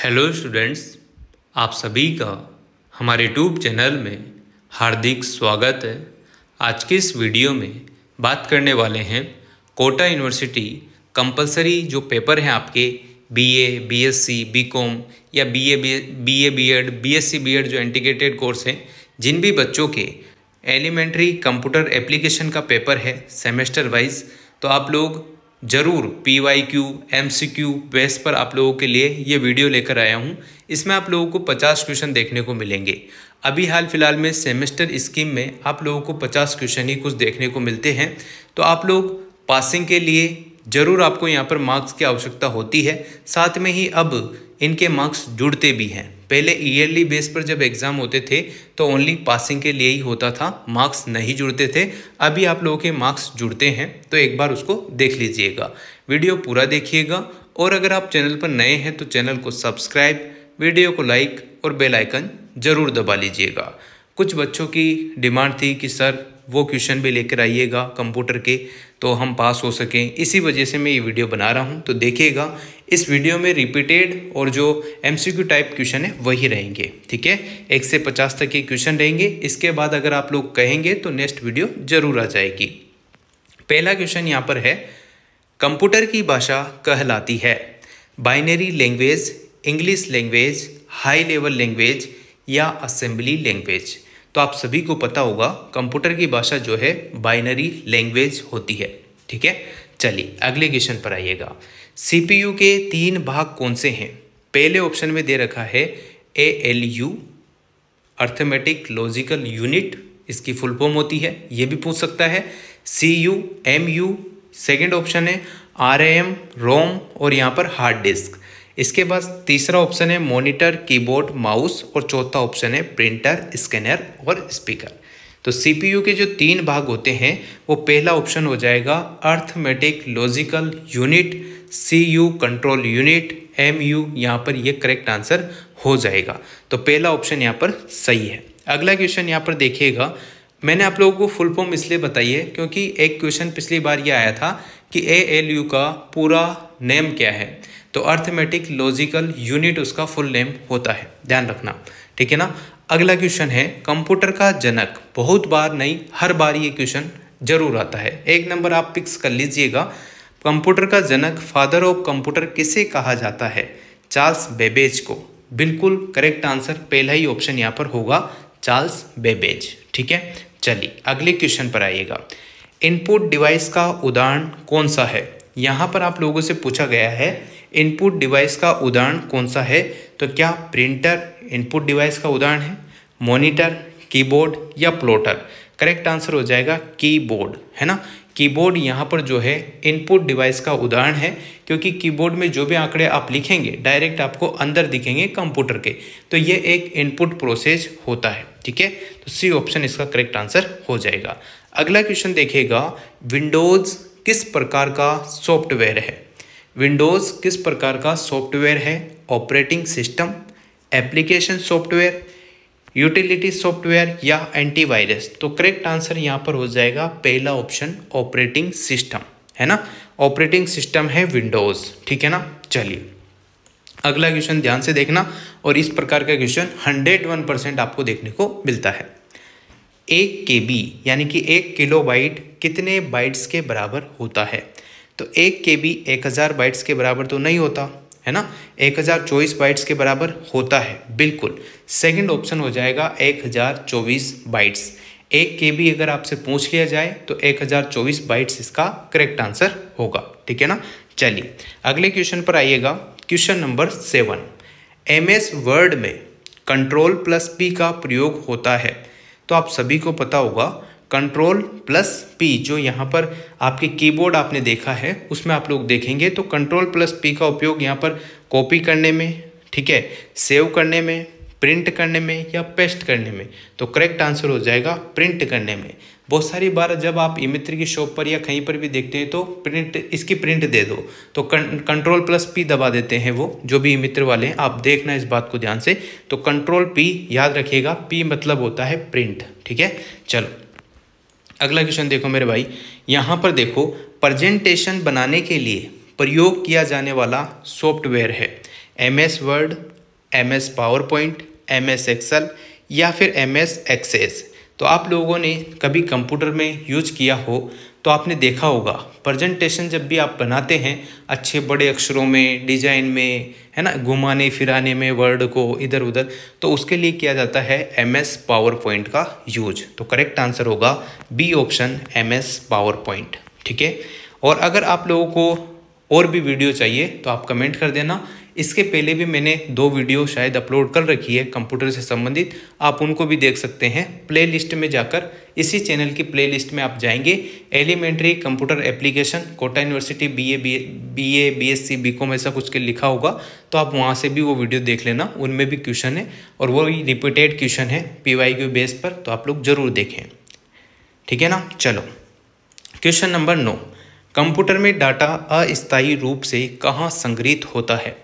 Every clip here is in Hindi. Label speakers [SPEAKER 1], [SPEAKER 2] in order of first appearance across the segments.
[SPEAKER 1] हेलो स्टूडेंट्स, आप सभी का हमारे यूट्यूब चैनल में हार्दिक स्वागत है। आज के इस वीडियो में बात करने वाले हैं कोटा यूनिवर्सिटी कंपलसरी जो पेपर हैं आपके बीए, बीएससी, बीकॉम या बीए बीएड, बीएससी बीएड जो इंटीग्रेटेड कोर्स हैं, जिन भी बच्चों के एलिमेंट्री कंप्यूटर एप्लीकेशन का पेपर है सेमेस्टर वाइज, तो आप लोग ज़रूर PYQ MCQ बेस पर आप लोगों के लिए ये वीडियो लेकर आया हूँ। इसमें आप लोगों को 50 क्वेश्चन देखने को मिलेंगे। अभी हाल फिलहाल में सेमेस्टर स्कीम में आप लोगों को 50 क्वेश्चन ही कुछ देखने को मिलते हैं, तो आप लोग पासिंग के लिए ज़रूर आपको यहाँ पर मार्क्स की आवश्यकता होती है। साथ में ही अब इनके मार्क्स जुड़ते भी हैं। पहले ईयरली बेस पर जब एग्ज़ाम होते थे तो ओनली पासिंग के लिए ही होता था, मार्क्स नहीं जुड़ते थे। अभी आप लोगों के मार्क्स जुड़ते हैं, तो एक बार उसको देख लीजिएगा, वीडियो पूरा देखिएगा। और अगर आप चैनल पर नए हैं तो चैनल को सब्सक्राइब, वीडियो को लाइक और बेल आइकन ज़रूर दबा लीजिएगा। कुछ बच्चों की डिमांड थी कि सर वो क्वेश्चन भी लेकर आइएगा कंप्यूटर के, तो हम पास हो सकें, इसी वजह से मैं ये वीडियो बना रहा हूँ। तो देखिएगा, इस वीडियो में रिपीटेड और जो MCQ टाइप क्वेश्चन है वही रहेंगे, ठीक है। 1 से 50 तक के क्वेश्चन रहेंगे। इसके बाद अगर आप लोग कहेंगे तो नेक्स्ट वीडियो जरूर आ जाएगी। पहला क्वेश्चन यहाँ पर है, कंप्यूटर की भाषा कहलाती है binary language, English language, high level language या असेंबली लैंग्वेज। तो आप सभी को पता होगा कंप्यूटर की भाषा जो है बाइनरी लैंग्वेज होती है, ठीक है। चलिए अगले क्वेश्चन पर आइएगा। CPU के 3 भाग कौन से हैं? पहले ऑप्शन में दे रखा है ALU, अर्थमेटिक लॉजिकल यूनिट, इसकी फुल फॉर्म होती है, ये भी पूछ सकता है। CU, MU, सेकेंड ऑप्शन है RAM, रोम और यहाँ पर हार्ड डिस्क। इसके बाद तीसरा ऑप्शन है मॉनिटर, कीबोर्ड, माउस और चौथा ऑप्शन है प्रिंटर, स्कैनर और स्पीकर। तो CPU के जो 3 भाग होते हैं वो पहला ऑप्शन हो जाएगा arithmetic logical unit, CU control unit, MU यहाँ पर ये करेक्ट आंसर हो जाएगा। तो पहला ऑप्शन यहाँ पर सही है। अगला क्वेश्चन यहाँ पर देखिएगा, मैंने आप लोगों को फुल फॉर्म इसलिए बताई है क्योंकि एक क्वेश्चन पिछली बार ये आया था कि ALU का पूरा नेम क्या है, तो अर्थमेटिक लॉजिकल यूनिट उसका फुल नेम होता है, ध्यान रखना, ठीक है ना। अगला क्वेश्चन है, कंप्यूटर का जनक, बहुत बार नहीं हर बार ये क्वेश्चन जरूर आता है, 1 नंबर आप फिक्स कर लीजिएगा। कंप्यूटर का जनक, फादर ऑफ कंप्यूटर किसे कहा जाता है? चार्ल्स बेबेज को। बिल्कुल करेक्ट आंसर पहला ही ऑप्शन यहाँ पर होगा, चार्ल्स बेबेज, ठीक है। चलिए अगले क्वेश्चन पर आइएगा। इनपुट डिवाइस का उदाहरण कौन सा है? यहाँ पर आप लोगों से पूछा गया है इनपुट डिवाइस का उदाहरण कौन सा है, तो क्या प्रिंटर इनपुट डिवाइस का उदाहरण है, मॉनिटर, कीबोर्ड या प्लॉटर? करेक्ट आंसर हो जाएगा कीबोर्ड, है ना। कीबोर्ड यहाँ पर जो है इनपुट डिवाइस का उदाहरण है, क्योंकि कीबोर्ड में जो भी आंकड़े आप लिखेंगे डायरेक्ट आपको अंदर दिखेंगे कंप्यूटर के, तो ये एक इनपुट प्रोसेस होता है, ठीक है। तो C ऑप्शन इसका करेक्ट आंसर हो जाएगा। अगला क्वेश्चन देखिएगा, विंडोज़ किस प्रकार का सॉफ्टवेयर है? विंडोज़ किस प्रकार का सॉफ्टवेयर है? Operating system, application software, utility software या एंटीवायरस? तो करेक्ट आंसर यहाँ पर हो जाएगा पहला ऑप्शन, ऑपरेटिंग सिस्टम, है ना। ऑपरेटिंग सिस्टम है विंडोज़, ठीक है ना। चलिए अगला क्वेश्चन ध्यान से देखना, और इस प्रकार का क्वेश्चन 101% आपको देखने को मिलता है। 1 KB यानी कि 1 किलोबाइट कितने बाइट्स के बराबर होता है? तो 1 KB 1000 बाइट्स के बराबर तो नहीं होता, है ना, 1024 बाइट्स के बराबर होता है, बिल्कुल। सेकंड ऑप्शन हो जाएगा 1024 बाइट्स। 1 KB अगर आपसे पूछ लिया जाए तो 1024 बाइट्स इसका करेक्ट आंसर होगा, ठीक है ना। चलिए अगले क्वेश्चन पर आइएगा, क्वेश्चन नंबर 7। MS वर्ड में Ctrl+P का प्रयोग होता है, तो आप सभी को पता होगा Ctrl+P जो यहाँ पर आपके कीबोर्ड आपने देखा है उसमें आप लोग देखेंगे तो Ctrl+P का उपयोग यहाँ पर कॉपी करने में, ठीक है, सेव करने में, प्रिंट करने में या पेस्ट करने में। तो करेक्ट आंसर हो जाएगा प्रिंट करने में। बहुत सारी बार जब आप ई मित्र की शॉप पर या कहीं पर भी देखते हैं तो प्रिंट, इसकी प्रिंट दे दो, तो Ctrl+P दबा देते हैं वो जो भी ई मित्र वाले हैं, आप देखना इस बात को ध्यान से। तो Ctrl+P याद रखिएगा, P मतलब होता है प्रिंट, ठीक है। चलो अगला क्वेश्चन देखो मेरे भाई, यहाँ पर देखो, प्रेजेंटेशन बनाने के लिए प्रयोग किया जाने वाला सॉफ्टवेयर है MS Word, MS PowerPoint, MS Excel या फिर MS एक्सेस। तो आप लोगों ने कभी कंप्यूटर में यूज किया हो तो आपने देखा होगा प्रेजेंटेशन जब भी आप बनाते हैं अच्छे बड़े अक्षरों में, डिजाइन में, है ना, घुमाने फिराने में वर्ड को इधर उधर, तो उसके लिए किया जाता है MS पावर पॉइंट का यूज। तो करेक्ट आंसर होगा B option, MS PowerPoint. ठीक है। और अगर आप लोगों को और भी वीडियो चाहिए तो आप कमेंट कर देना। इसके पहले भी मैंने 2 वीडियो शायद अपलोड कर रखी है कंप्यूटर से संबंधित, आप उनको भी देख सकते हैं प्लेलिस्ट में जाकर। इसी चैनल की प्लेलिस्ट में आप जाएंगे, elementary computer application Kota university BA BSc BCom ऐसा कुछ के लिखा होगा, तो आप वहाँ से भी वो वीडियो देख लेना, उनमें भी क्वेश्चन है और वो रिपीटेड क्वेश्चन है PYQ बेस पर, तो आप लोग ज़रूर देखें। ठीक है ना। चलो क्वेश्चन नंबर 9, कंप्यूटर में डाटा अस्थायी रूप से कहाँ संग्रहित होता है?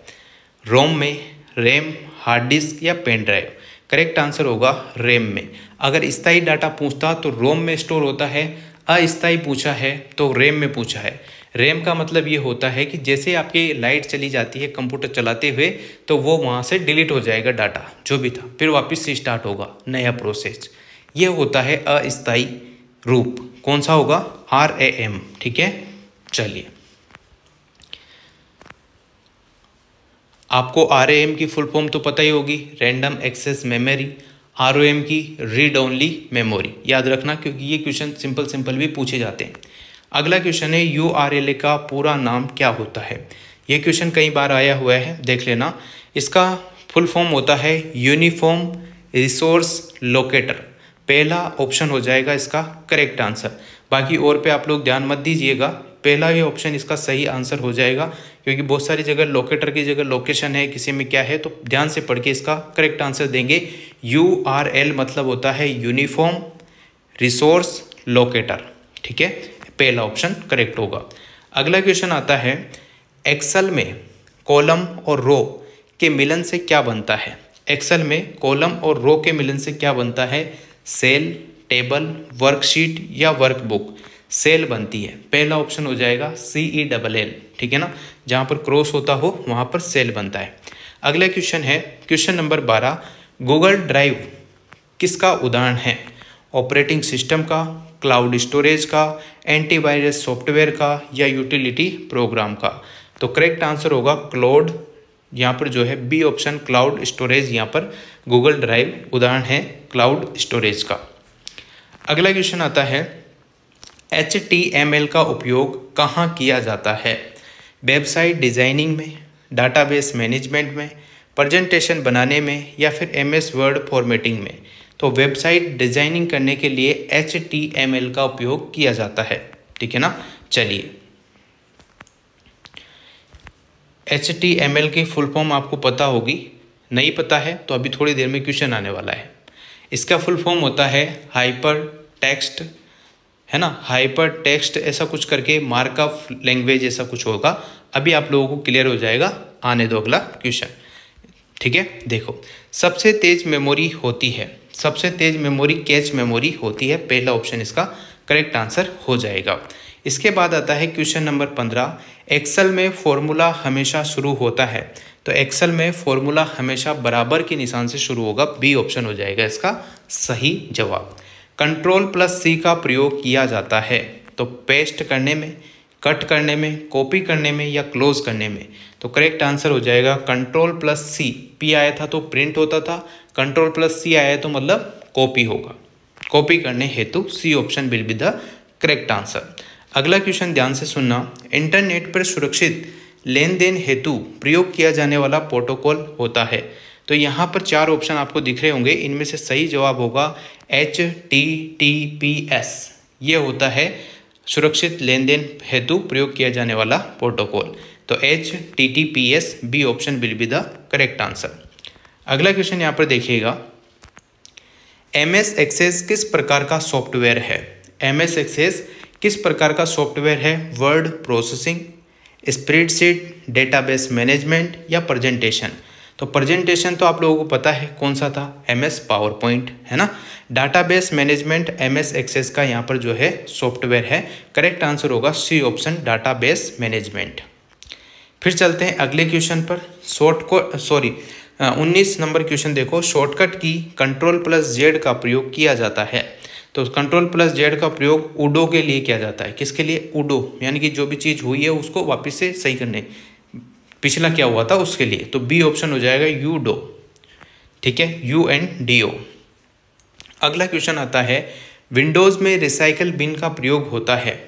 [SPEAKER 1] रोम में, रैम, हार्ड डिस्क या पेन ड्राइव? करेक्ट आंसर होगा रैम में। अगर स्थायी डाटा पूछता तो रोम में स्टोर होता है, अस्थायी पूछा है तो रैम में पूछा है। रैम का मतलब ये होता है कि जैसे आपकी लाइट चली जाती है कंप्यूटर चलाते हुए तो वो वहाँ से डिलीट हो जाएगा डाटा जो भी था, फिर वापस से स्टार्ट होगा नया प्रोसेस। ये होता है अस्थायी रूप। कौन सा होगा? RAM। ठीक है। चलिए, आपको RAM की फुल फॉर्म तो पता ही होगी, रैंडम एक्सेस मेमोरी। ROM की रीड ओनली मेमोरी। याद रखना क्योंकि ये क्वेश्चन सिंपल भी पूछे जाते हैं। अगला क्वेश्चन है URL का पूरा नाम क्या होता है? ये क्वेश्चन कई बार आया हुआ है, देख लेना। इसका फुल फॉर्म होता है यूनिफॉर्म रिसोर्स लोकेटर। पहला ऑप्शन हो जाएगा इसका करेक्ट आंसर। बाकी और पे आप लोग ध्यान मत दीजिएगा, पहला ही ऑप्शन इसका सही आंसर हो जाएगा, क्योंकि बहुत सारी जगह लोकेटर की जगह लोकेशन है, किसी में क्या है, तो ध्यान से पढ़ के इसका करेक्ट आंसर देंगे। URL मतलब होता है यूनिफॉर्म रिसोर्स लोकेटर। ठीक है, पहला ऑप्शन करेक्ट होगा। अगला क्वेश्चन आता है, एक्सेल में कॉलम और रो के मिलन से क्या बनता है? एक्सेल में कॉलम और रो के मिलन से क्या बनता है? सेल, टेबल, वर्कशीट या वर्कबुक? सेल बनती है। पहला ऑप्शन हो जाएगा CELL। ठीक है ना, जहाँ पर क्रॉस होता हो वहाँ पर सेल बनता है। अगला क्वेश्चन है क्वेश्चन नंबर 12, गूगल ड्राइव किसका उदाहरण है? ऑपरेटिंग सिस्टम का, क्लाउड स्टोरेज का, एंटीवायरस सॉफ्टवेयर का या यूटिलिटी प्रोग्राम का? तो करेक्ट आंसर होगा क्लाउड, यहाँ पर जो है बी ऑप्शन क्लाउड स्टोरेज, यहाँ पर गूगल ड्राइव उदाहरण है क्लाउड स्टोरेज का। अगला क्वेश्चन आता है, HTML का उपयोग कहाँ किया जाता है? वेबसाइट डिज़ाइनिंग में, डाटाबेस मैनेजमेंट में, प्रेजेंटेशन बनाने में या फिर MS वर्ड फॉर्मेटिंग में? तो वेबसाइट डिज़ाइनिंग करने के लिए HTML का उपयोग किया जाता है। ठीक है ना। चलिए, HTML की फुल फॉर्म आपको पता होगी, नहीं पता है तो अभी थोड़ी देर में क्वेश्चन आने वाला है। इसका फुल फॉर्म होता है हाइपर टेक्स्ट, है ना, हाइपर टेक्स्ट ऐसा कुछ करके मार्कअप लैंग्वेज ऐसा कुछ होगा। अभी आप लोगों को क्लियर हो जाएगा, आने दो अगला क्वेश्चन। ठीक है, देखो, सबसे तेज मेमोरी होती है, सबसे तेज मेमोरी कैच मेमोरी होती है। पहला ऑप्शन इसका करेक्ट आंसर हो जाएगा। इसके बाद आता है क्वेश्चन नंबर 15, एक्सेल में फॉर्मूला हमेशा शुरू होता है? तो एक्सेल में फॉर्मूला हमेशा बराबर के निशान से शुरू होगा, बी ऑप्शन हो जाएगा इसका सही जवाब। Ctrl+C का प्रयोग किया जाता है तो पेस्ट करने में, कट करने में, कॉपी करने में या क्लोज करने में? तो करेक्ट आंसर हो जाएगा Ctrl+C। P आया था तो प्रिंट होता था, Ctrl+C आया तो मतलब कॉपी होगा, कॉपी करने हेतु C option will be the correct answer. अगला क्वेश्चन ध्यान से सुनना, इंटरनेट पर सुरक्षित लेन देन हेतु प्रयोग किया जाने वाला प्रोटोकॉल होता है? तो यहाँ पर 4 ऑप्शन आपको दिख रहे होंगे, इनमें से सही जवाब होगा HTTPS। ये होता है सुरक्षित लेन देन हेतु प्रयोग किया जाने वाला प्रोटोकॉल। तो HTTPS B option will be the correct answer. अगला क्वेश्चन यहाँ पर देखिएगा, MS एक्सेस किस प्रकार का सॉफ्टवेयर है? MS एक्सेस किस प्रकार का सॉफ्टवेयर है? Word processing, spreadsheet, database management या प्रेजेंटेशन? तो प्रेजेंटेशन तो आप लोगों को पता है कौन सा था, MS पावर पॉइंट, है ना। डाटाबेस मैनेजमेंट MS एक्सेस का यहाँ पर जो है सॉफ्टवेयर है। करेक्ट आंसर होगा सी ऑप्शन डाटाबेस मैनेजमेंट।
[SPEAKER 2] फिर चलते हैं अगले क्वेश्चन पर। 19 नंबर क्वेश्चन देखो। शॉर्टकट की Ctrl+Z का प्रयोग किया जाता है। तो Ctrl+Z का प्रयोग उडो के लिए किया जाता है। किसके लिए? उडो, यानी कि जो भी चीज़ हुई है उसको वापस से सही करने, पिछला क्या हुआ था उसके लिए। तो बी ऑप्शन हो जाएगा यूडो, ठीक है, UNDO। अगला क्वेश्चन आता है, विंडोज़ में रिसाइकल बिन का प्रयोग होता है।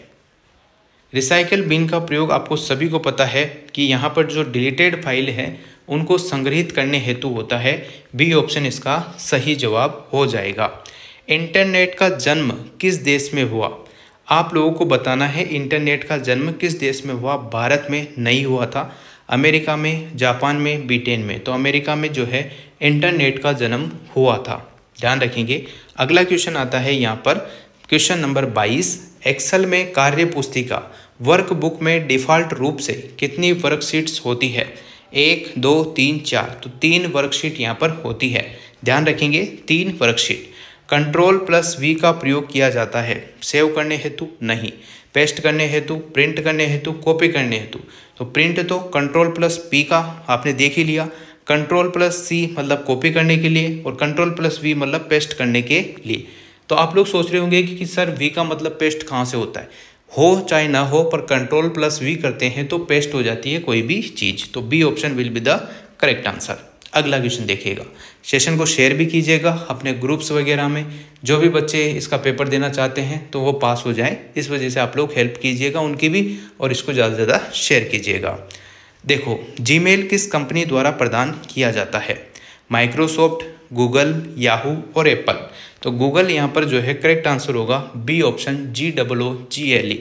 [SPEAKER 2] रिसाइकल बिन का प्रयोग आपको सभी को पता है कि यहाँ पर जो डिलीटेड फाइल है उनको संग्रहित करने हेतु होता है। बी ऑप्शन इसका सही जवाब हो जाएगा। इंटरनेट का जन्म किस देश में हुआ? आप लोगों को बताना है इंटरनेट का जन्म किस देश में हुआ। भारत में नहीं हुआ था, अमेरिका में, जापान में, ब्रिटेन में। तो अमेरिका में जो है इंटरनेट का जन्म हुआ था, ध्यान रखेंगे। अगला क्वेश्चन आता है यहाँ पर, क्वेश्चन नंबर 22। एक्सेल में कार्य पुस्तिका वर्कबुक में डिफ़ॉल्ट रूप से कितनी वर्कशीट्स होती है? 1, 2, 3, 4। तो 3 वर्कशीट यहाँ पर होती है, ध्यान रखेंगे, 3 वर्कशीट। Ctrl+V का प्रयोग किया जाता है सेव करने हेतु? नहीं। पेस्ट करने हेतु, प्रिंट करने हेतु, कॉपी करने हेतु? तो प्रिंट तो Ctrl+P का आपने देख ही लिया, Ctrl+C मतलब कॉपी करने के लिए, और Ctrl+V मतलब पेस्ट करने के लिए। तो आप लोग सोच रहे होंगे कि सर V का मतलब पेस्ट कहाँ से होता है? हो चाहे ना हो, पर Ctrl+V करते हैं तो पेस्ट हो जाती है कोई भी चीज़। तो B option will be the correct answer. अगला क्वेश्चन देखिएगा। सेशन को शेयर भी कीजिएगा अपने ग्रुप्स वगैरह में, जो भी बच्चे इसका पेपर देना चाहते हैं तो वो पास हो जाएं। इस वजह से आप लोग हेल्प कीजिएगा उनकी भी, और इसको ज़्यादा से ज़्यादा शेयर कीजिएगा। देखो, जीमेल किस कंपनी द्वारा प्रदान किया जाता है? माइक्रोसॉफ्ट, गूगल, याहू और एप्पल। तो गूगल यहाँ पर जो है करेक्ट आंसर होगा बी ऑप्शन GOOGLE।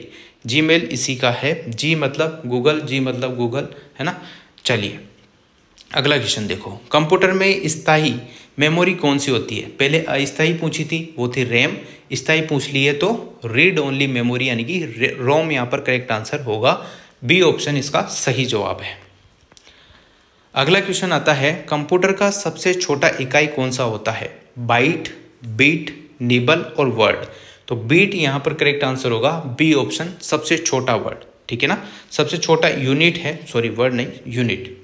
[SPEAKER 2] जीमेल इसी का है, जी मतलब गूगल, जी मतलब गूगल, है ना। चलिए अगला क्वेश्चन देखो। कंप्यूटर में स्थायी मेमोरी कौन सी होती है? पहले अस्थायी पूछी थी, वो थी रैम। स्थायी पूछ ली है तो रीड ओनली मेमोरी यानी कि रोम यहाँ पर करेक्ट आंसर होगा। बी ऑप्शन इसका सही जवाब है। अगला क्वेश्चन आता है, कंप्यूटर का सबसे छोटा इकाई कौन सा होता है? बाइट, बीट, निबल और वर्ड। तो बीट यहाँ पर करेक्ट आंसर होगा, बी ऑप्शन सबसे छोटा वर्ड, ठीक है ना। सबसे छोटा यूनिट है, सॉरी वर्ड नहीं, यूनिट।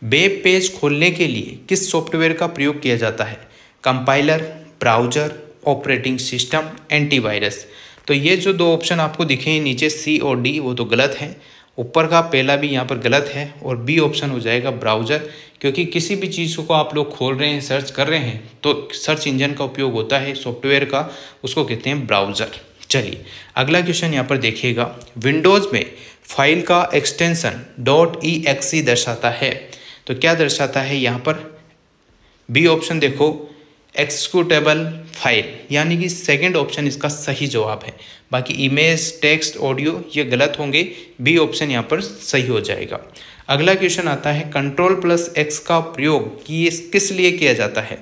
[SPEAKER 2] वेब पेज खोलने के लिए किस सॉफ्टवेयर का प्रयोग किया जाता है? Compiler, browser, operating system, antivirus. तो ये जो 2 ऑप्शन आपको दिखे हैं नीचे C और D, वो तो गलत है। ऊपर का पहला भी यहाँ पर गलत है, और बी ऑप्शन हो जाएगा ब्राउजर। क्योंकि किसी भी चीज़ को आप लोग खोल रहे हैं, सर्च कर रहे हैं, तो सर्च इंजन का उपयोग होता है सॉफ्टवेयर का, उसको कहते हैं ब्राउजर। चलिए अगला क्वेश्चन यहाँ पर देखिएगा। विंडोज़ में फाइल का एक्सटेंशन .exe दर्शाता है, तो क्या दर्शाता है यहाँ पर? बी ऑप्शन देखो, एक्सिक्यूटेबल फाइल, यानी कि सेकंड ऑप्शन इसका सही जवाब है। बाकी इमेज, टेक्स्ट, ऑडियो ये गलत होंगे, बी ऑप्शन यहाँ पर सही हो जाएगा। अगला क्वेश्चन आता है, Ctrl+X का प्रयोग किस लिए किया जाता है?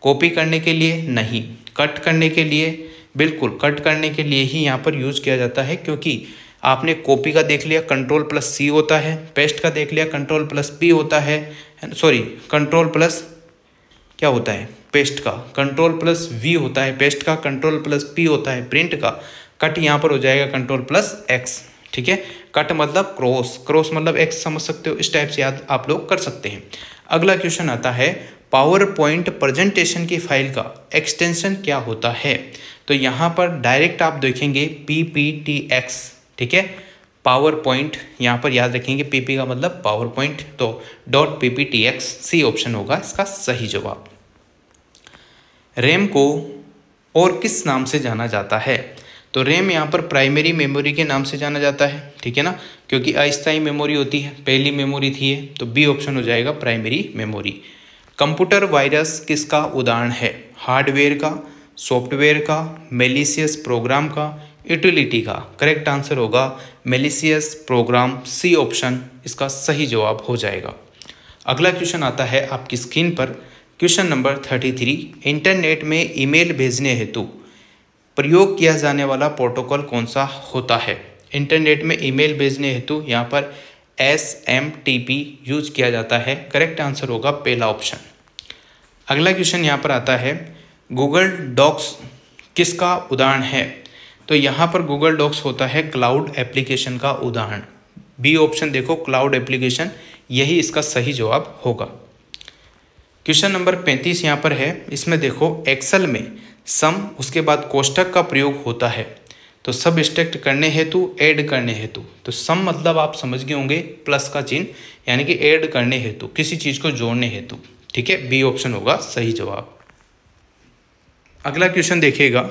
[SPEAKER 2] कॉपी करने के लिए? नहीं। कट करने के लिए? बिल्कुल कट करने के लिए ही यहाँ पर यूज़ किया जाता है, क्योंकि आपने कॉपी का देख लिया Ctrl+C होता है, पेस्ट का देख लिया Ctrl+P होता है, सॉरी Ctrl+ क्या होता है? पेस्ट का Ctrl+V होता है, पेस्ट का Ctrl+P होता है, प्रिंट का। कट यहाँ पर हो जाएगा Ctrl+X, ठीक है। कट मतलब क्रॉस, क्रॉस मतलब X, समझ सकते हो, इस टाइप से याद आप लोग कर सकते हैं। अगला क्वेश्चन आता है, पावर पॉइंट प्रेजेंटेशन की फाइल का एक्सटेंशन क्या होता है? तो यहाँ पर डायरेक्ट आप देखेंगे PPTX, ठीक है। पावर पॉइंट यहाँ पर याद रखेंगे, PP का मतलब पावर पॉइंट, तो .PPTX सी ऑप्शन होगा इसका सही जवाब। रैम को और किस नाम से जाना जाता है? तो रैम यहाँ पर प्राइमरी मेमोरी के नाम से जाना जाता है, ठीक है ना, क्योंकि अस्थायी मेमोरी होती है, पहली मेमोरी थी ये, तो बी ऑप्शन हो जाएगा प्राइमरी मेमोरी। कंप्यूटर वायरस किसका उदाहरण है? हार्डवेयर का, सॉफ्टवेयर का, मेलिशियस प्रोग्राम का, यूटिलिटी का। करेक्ट आंसर होगा मेलिशियस प्रोग्राम, सी ऑप्शन इसका सही जवाब हो जाएगा। अगला क्वेश्चन आता है आपकी स्क्रीन पर, क्वेश्चन नंबर 33। इंटरनेट में ईमेल भेजने हेतु प्रयोग किया जाने वाला प्रोटोकॉल कौन सा होता है? इंटरनेट में ईमेल भेजने हेतु यहाँ पर SMTP यूज किया जाता है। करेक्ट आंसर होगा पहला ऑप्शन। अगला क्वेश्चन यहाँ पर आता है, गूगल डॉक्स किसका उदाहरण है? तो यहाँ पर गूगल डॉक्स होता है क्लाउड एप्लीकेशन का उदाहरण। बी ऑप्शन देखो क्लाउड एप्लीकेशन, यही इसका सही जवाब होगा। क्वेश्चन नंबर 35 यहाँ पर है, इसमें देखो एक्सेल में सम उसके बाद कोष्ठक का प्रयोग होता है, तो सब स्ट्रैक्ट करने हेतु, ऐड करने हेतु। तो सम मतलब आप समझ गए होंगे प्लस का चिन्ह, यानी कि ऐड करने हेतु, किसी चीज को जोड़ने हेतु। ठीक है, बी ऑप्शन होगा सही जवाब। अगला क्वेश्चन देखिएगा,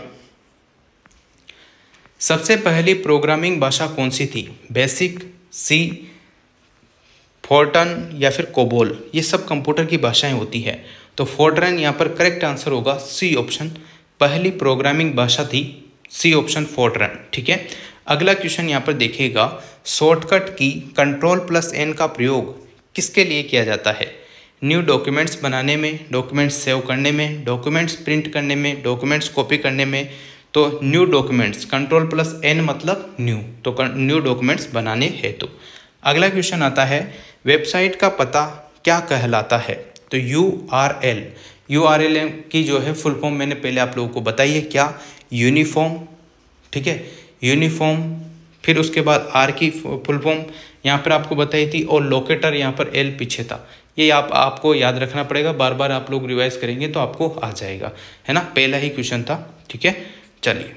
[SPEAKER 2] सबसे पहली प्रोग्रामिंग भाषा कौन सी थी? बेसिक, सी, फोर्ट्रन या फिर कोबोल, ये सब कंप्यूटर की भाषाएं होती है। तो फोर्ट्रन यहाँ पर करेक्ट आंसर होगा सी ऑप्शन, पहली प्रोग्रामिंग भाषा थी सी ऑप्शन फोर्ट्रन। ठीक है, अगला क्वेश्चन यहाँ पर देखिएगा, शॉर्टकट की Ctrl+N का प्रयोग किसके लिए किया जाता है? न्यू डॉक्यूमेंट्स बनाने में, डॉक्यूमेंट्स सेव करने में, डॉक्यूमेंट्स प्रिंट करने में, डॉक्यूमेंट्स कॉपी करने में। तो न्यू डॉक्यूमेंट्स, Ctrl+N मतलब न्यू, तो न्यू डॉक्यूमेंट्स बनाने हेतु। अगला क्वेश्चन आता है, वेबसाइट का पता क्या कहलाता है? तो URL की जो है फुल फॉर्म मैंने पहले आप लोगों को बताई है, क्या? यूनिफॉर्म। ठीक है, यूनिफॉर्म, फिर उसके बाद आर की फुल फॉर्म यहाँ पर आपको बताई थी, और लोकेटर यहाँ पर एल पीछे था। ये आपको याद रखना पड़ेगा, बार बार आप लोग रिवाइज करेंगे तो आपको आ जाएगा, है ना, पहला ही क्वेश्चन था। ठीक है, चलिए,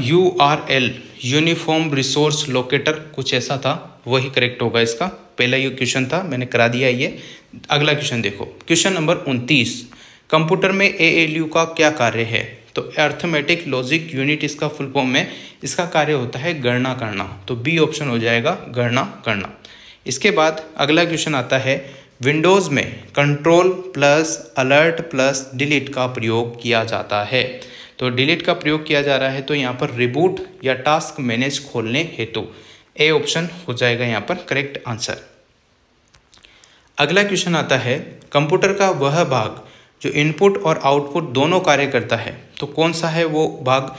[SPEAKER 2] URL यूनिफॉर्म रिसोर्स लोकेटर कुछ ऐसा था, वही करेक्ट होगा इसका, पहला ये क्वेश्चन था, मैंने करा दिया ये। अगला क्वेश्चन देखो, क्वेश्चन नंबर 29, कंप्यूटर में ALU का क्या कार्य है? तो अर्थमेटिक लॉजिक यूनिट इसका फुल फॉर्म में, इसका कार्य होता है गणना करना, तो बी ऑप्शन हो जाएगा गणना करना। इसके बाद अगला क्वेश्चन आता है, विंडोज़ में Ctrl+Alt+Delete का प्रयोग किया जाता है। तो डिलीट का प्रयोग किया जा रहा है, तो यहाँ पर रिबूट या टास्क मैनेज खोलने हेतु, ए ऑप्शन हो जाएगा यहाँ पर करेक्ट आंसर। अगला क्वेश्चन आता है, कंप्यूटर का वह भाग जो इनपुट और आउटपुट दोनों कार्य करता है, तो कौन सा है वो भाग?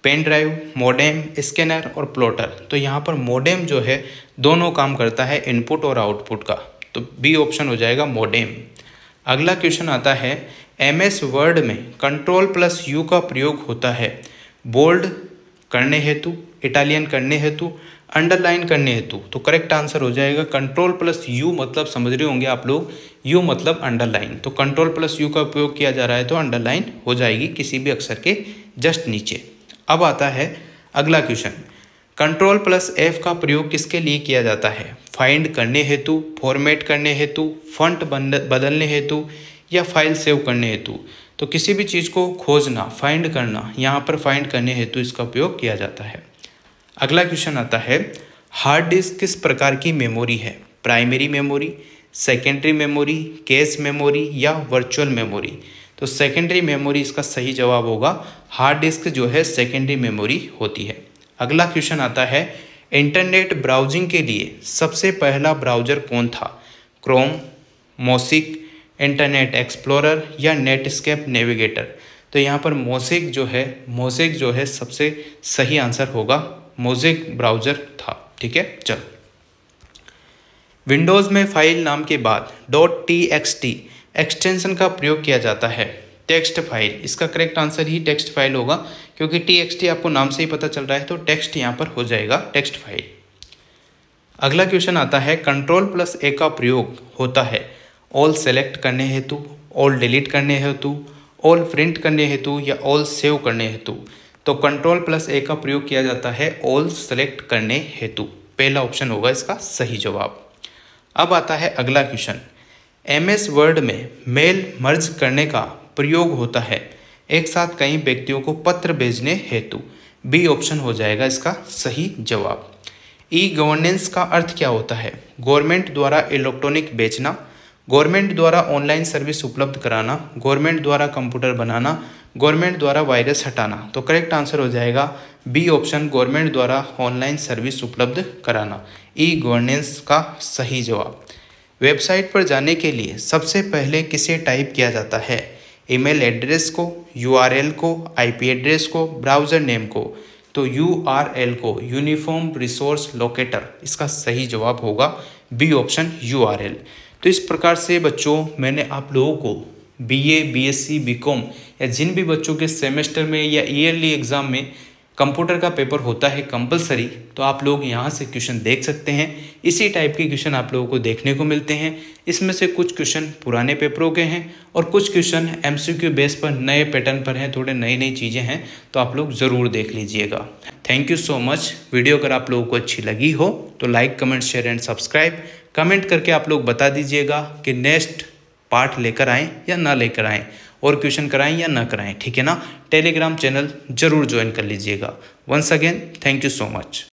[SPEAKER 2] पेन ड्राइव, मॉडेम, स्कैनर और प्लॉटर। तो यहाँ पर मॉडेम जो है दोनों काम करता है, इनपुट और आउटपुट का, तो बी ऑप्शन हो जाएगा मॉडेम। अगला क्वेश्चन आता है, MS वर्ड में Ctrl+U का प्रयोग होता है बोल्ड करने हेतु, इटालियन करने हेतु, अंडरलाइन करने हेतु। तो करेक्ट आंसर हो जाएगा Ctrl+U, मतलब समझ रहे होंगे आप लोग, U मतलब अंडरलाइन, तो Ctrl+U का उपयोग किया जा रहा है तो अंडरलाइन हो जाएगी किसी भी अक्षर के जस्ट नीचे। अब आता है अगला क्वेश्चन, Ctrl+F का प्रयोग किसके लिए किया जाता है? फाइंड करने हेतु, फॉर्मेट करने हेतु, फॉन्ट बदलने हेतु या फाइल सेव करने हेतु। तो किसी भी चीज़ को खोजना, फाइंड करना, यहाँ पर फाइंड करने हेतु इसका उपयोग किया जाता है। अगला क्वेश्चन आता है, हार्ड डिस्क किस प्रकार की मेमोरी है? Primary memory, secondary memory, cache memory या वर्चुअल मेमोरी। तो सेकेंडरी मेमोरी इसका सही जवाब होगा, हार्ड डिस्क जो है सेकेंडरी मेमोरी होती है। अगला क्वेश्चन आता है, इंटरनेट ब्राउजिंग के लिए सबसे पहला ब्राउज़र कौन था? क्रोम, मोसिक, इंटरनेट एक्सप्लोरर या नेटस्केप नेविगेटर। तो यहाँ पर मोज़िक जो है सबसे सही आंसर होगा, मोज़िक ब्राउज़र था। ठीक है, चलो, विंडोज़ में फाइल नाम के बाद .txt एक्सटेंशन का प्रयोग किया जाता है, टेक्स्ट फाइल। इसका करेक्ट आंसर ही टेक्स्ट फाइल होगा, क्योंकि txt आपको नाम से ही पता चल रहा है, तो टेक्स्ट यहाँ पर हो जाएगा टेक्स्ट फाइल। अगला क्वेश्चन आता है, Ctrl+A का प्रयोग होता है ऑल सेलेक्ट करने हेतु, ऑल डिलीट करने हेतु, ऑल प्रिंट करने हेतु या ऑल सेव करने हेतु। तो Ctrl+A का प्रयोग किया जाता है ऑल सेलेक्ट करने हेतु, पहला ऑप्शन होगा इसका सही जवाब। अब आता है अगला क्वेश्चन, MS वर्ड में मेल मर्ज करने का प्रयोग होता है एक साथ कई व्यक्तियों को पत्र भेजने हेतु, बी ऑप्शन हो जाएगा इसका सही जवाब। ई गवर्नेंस का अर्थ क्या होता है? गवर्नमेंट द्वारा इलेक्ट्रॉनिक बेचना, गवर्नमेंट द्वारा ऑनलाइन सर्विस उपलब्ध कराना, गवर्नमेंट द्वारा कंप्यूटर बनाना, गवर्नमेंट द्वारा वायरस हटाना। तो करेक्ट आंसर हो जाएगा बी ऑप्शन, गवर्नमेंट द्वारा ऑनलाइन सर्विस उपलब्ध कराना, ई गवर्नेंस का सही जवाब। वेबसाइट पर जाने के लिए सबसे पहले किसे टाइप किया जाता है? ईमेल एड्रेस को, URL को, IP एड्रेस को, ब्राउज़र नेम को। तो URL को, यूनिफॉर्म रिसोर्स लोकेटर, इसका सही जवाब होगा बी ऑप्शन URL। तो इस प्रकार से बच्चों मैंने आप लोगों को BA, BSc, BCom या जिन भी बच्चों के सेमेस्टर में या ईयरली एग्ज़ाम में कंप्यूटर का पेपर होता है कंपलसरी, तो आप लोग यहाँ से क्वेश्चन देख सकते हैं। इसी टाइप के क्वेश्चन आप लोगों को देखने को मिलते हैं। इसमें से कुछ क्वेश्चन पुराने पेपरों के हैं और कुछ क्वेश्चन MCQ बेस पर नए पैटर्न पर हैं, थोड़े नई नई चीज़ें हैं, तो आप लोग ज़रूर देख लीजिएगा। Thank you so much. Video अगर आप लोगों को अच्छी लगी हो तो like, comment, share and subscribe. Comment करके आप लोग बता दीजिएगा कि नेक्स्ट पार्ट लेकर आएँ या ना लेकर आएँ, और क्वेश्चन कराएं या ना कराएं, ठीक है ना। टेलीग्राम चैनल जरूर ज्वाइन कर लीजिएगा। Once again thank you so much.